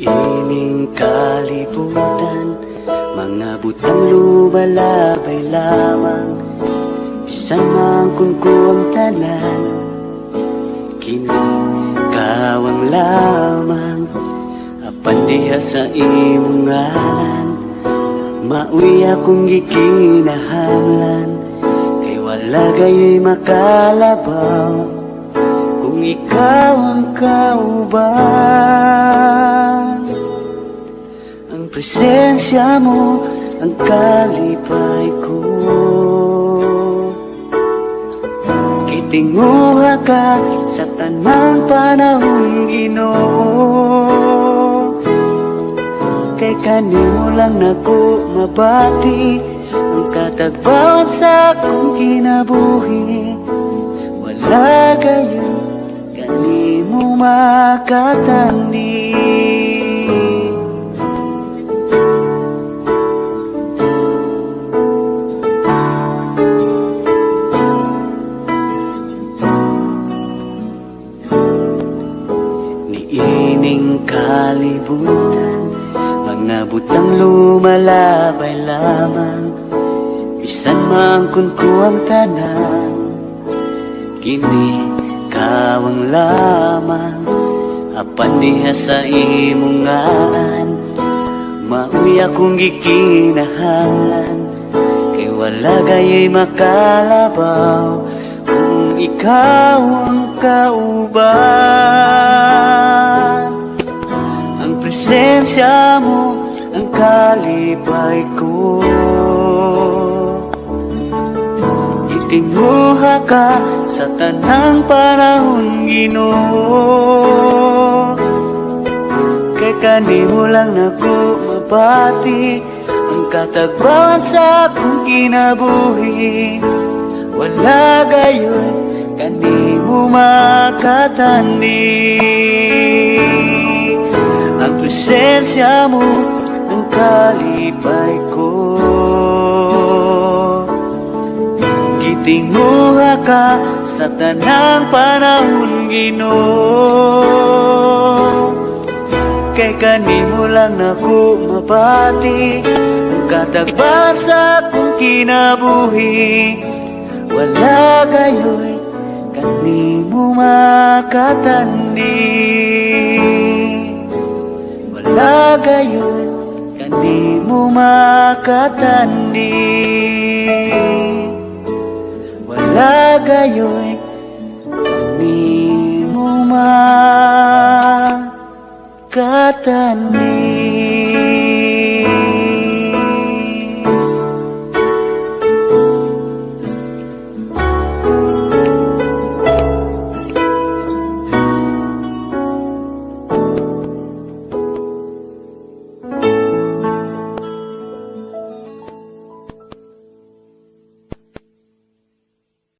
Ining kalibutan, mga butang lumalabay lamang. Bisan man kun ang tanan, kini kawang lamang. Apan diha sa imong ngalan, mauy akong gikinahanglan. Kay wala gayoy makalabaw kung ikaw ang kauban. Ang presensya mo ang kalipay ko. Kitinguha ka sa tanang panahon, Ginoo. Kay kanimo lang nako mabati ang katagbawan sa akong kinabuhi. Wala gayon kanimo makatandi. Niining kalibutan, mga butang lumalabay lamang. Bisan mangkon ko ang tanan, kini kawang lamang. Apan diha sa imong ngalan, mauy akong gikinahanglan. Kay wala gayoy makalabaw kung ikaw ang kauban. Ang presensya mo ang kalipay ko. Itinguha ka sa tanang panahon, Ginoo. Kay kanimo lang nako mabati ang katagbawan sa akong kinabuhi. Wala gayon kanimo makatandi. Ang presensya mo ang kalipay ko. Gitinguha ka sa tanang panahon, Ginoo. Kay kanimo lang nako mabati ang katagbawan sa akong kinabuhi. Wala gayoy kanimo makatandi. Wala gayoy kanimo makatandi. Wala gayoy kanimo makatandi.